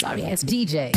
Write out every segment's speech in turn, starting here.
sorry ass DJ.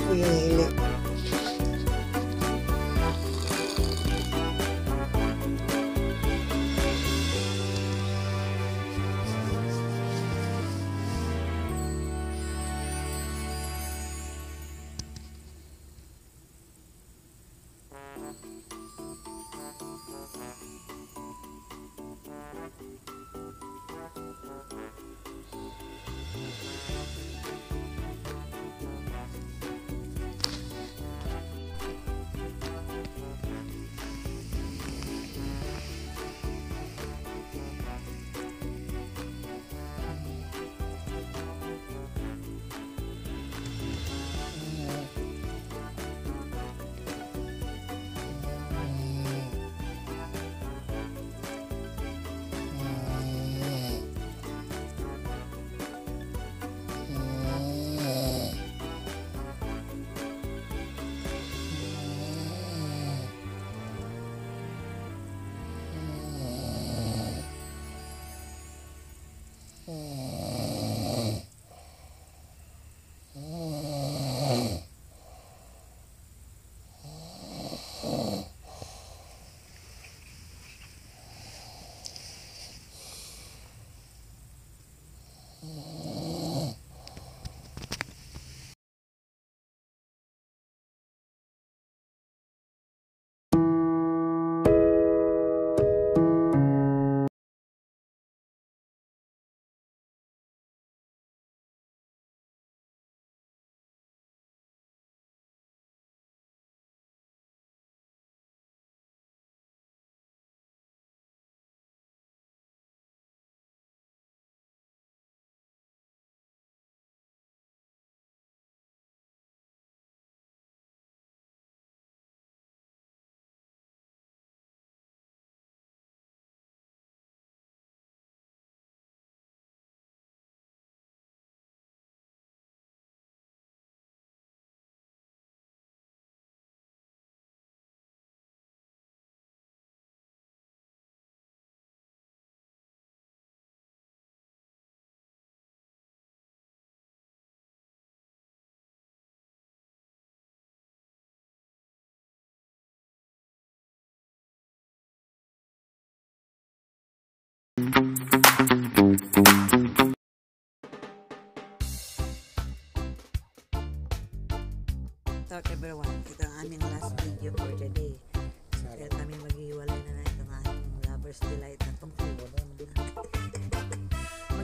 Puyeng ini.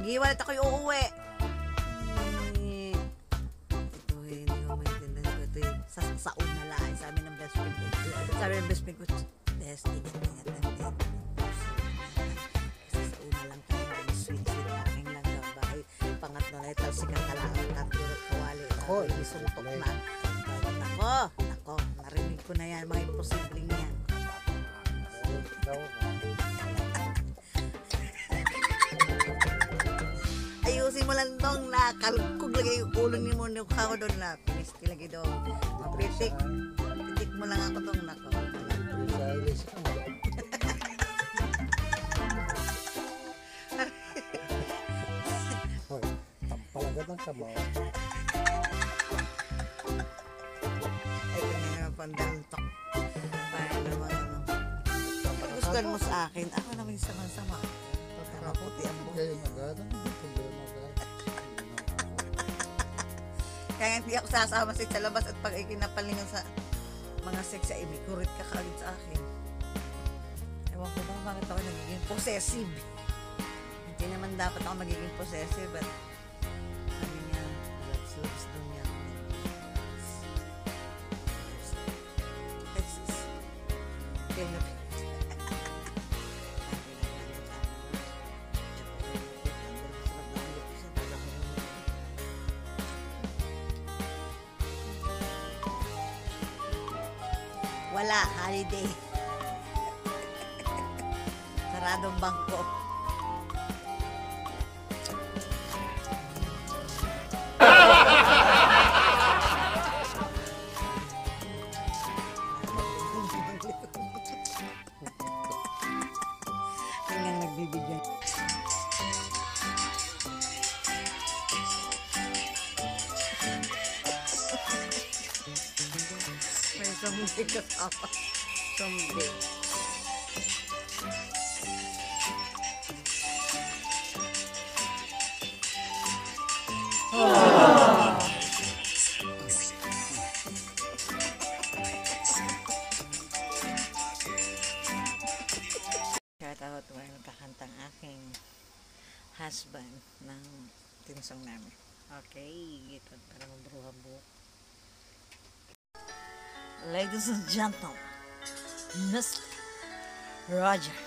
Mag-iwalay ako yung uuwi. Ito, hindi ko maintindihan ko. Ito yung sa una lang. Sabi ng best friend ko. Best, ingat natin. Kasi sa una lang tayo mag-sweet-sweet. Aking lang daw ba? Pangatlo na ito, sikat ka lang. Tatulot kawali. Ako, isuntok na. Nako, narinig ko na yan. Mga imposibleng yan. Ayusin mo lang dong na kalkog lagi yung ulo ni mo yung kao doon na piniski lagi dong pitik mo lang ako dong nako hoy tampalagat ang sabaw ay kanya naman pandaltok para naman gustuhan mo sa akin ako naman yung sama-sama maputi ang buhay kaya hindi ako sasama sa labas at pag ikinapalingan sa mga sex ay may kurit ka kaagad sa akin. Ewan ko ba bakit ako nagiging possessive. Hindi naman dapat ako magiging possessive at sabi niya, loves daw niya. Feel na wala, holiday. Saradong bangko. Tingnan nagbibigyan. Someday kasama. Someday. Shout out to mga kakantang aking husband ng tinsong namin. Okay, ito para mabruha buhok. Ladies and gentlemen, Mr. Roger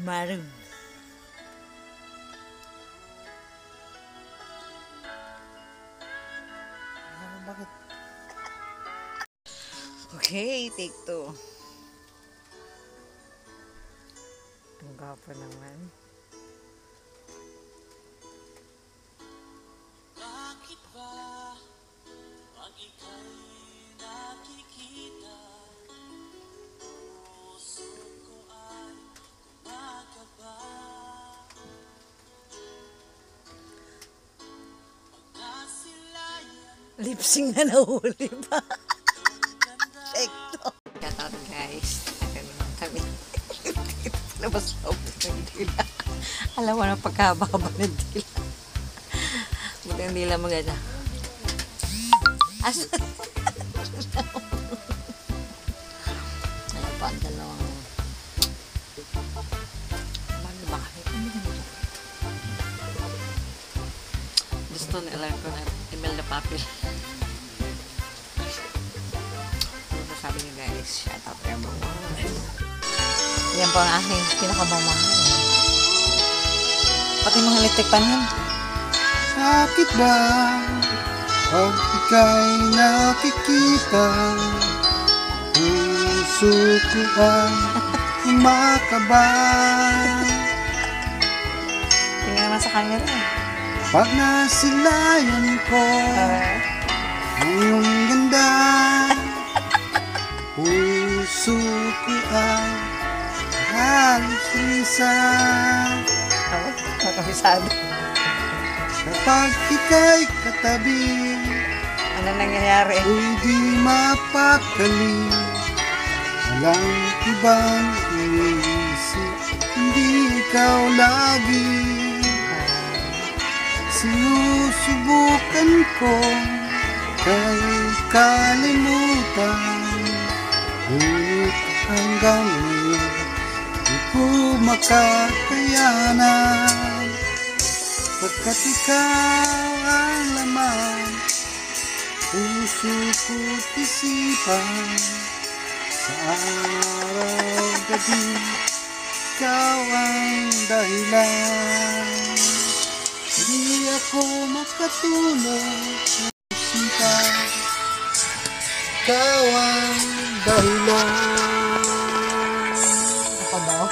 Maroon. bakit Okay, take 2. Ang gwapo naman. Bakit ba pag ika'y nakikita, puso ko ay kumakaba? Pag nasilayan Lip-sync na nahuli pa. Take 2. Shout out guys. Kami. Labas loob ng dila. Alam mo na pagkababa ng dila. Buti ang dila maganda. Asa? Ayan pa ang dalawang. Bakit? Gusto nila ko na email na papel. Ano po sabi niyo guys? Shout out everyone. Yan po ang aking pinakamamahal. Pati mga electric pan yan. sakit ba pag ika'y nakikita, puso ko ay kumakaba. Tingnan naman sa camera. Pag nasilayan ko ang iyong ganda, puso ko ay halos-lisan. Nakabisado. Kapag ika'y katabi, Ano nangyayari? ako'y di mapakali. Walang ibang iniisip, hindi ikaw lagi. Sinusubukan ko kay kalimutan, ngunit hanggang ngayon di ko makakayanan. Pagkat ikaw ang laman, puso ko't isipan. Sa araw gabi, ikaw ang dahilan. Hindi ako makatulog ng sinta, ikaw ang dahilan. Ako daw.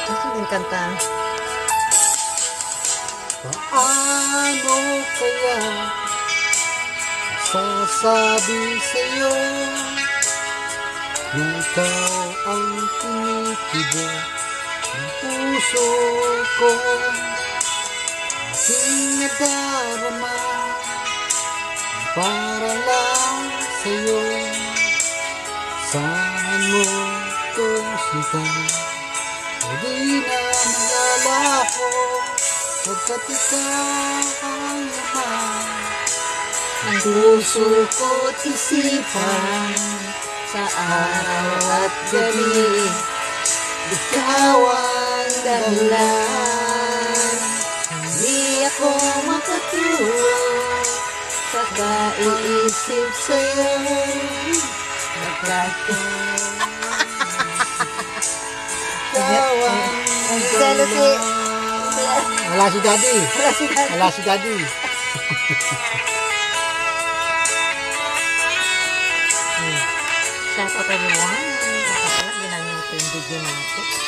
Kasi yung kanta. Paano kaya sasabi sa'yo na ikaw ang tumitibok ng puso ko? Aking nadarama para lang sa'yo. Saan mo ko sinta? Hindi na maglalako, pagkat ikaw ang laman Ang puso ko't isipan sa araw at gabi, ikaw ang dahilan. Hindi ako makatulog sa kaiisip sa'yo, pagkat ikaw ang dahilan. Wala si Daddy. Wala si Daddy. Siya pa tayo mo. Nakakala, ginang natin yung video natin.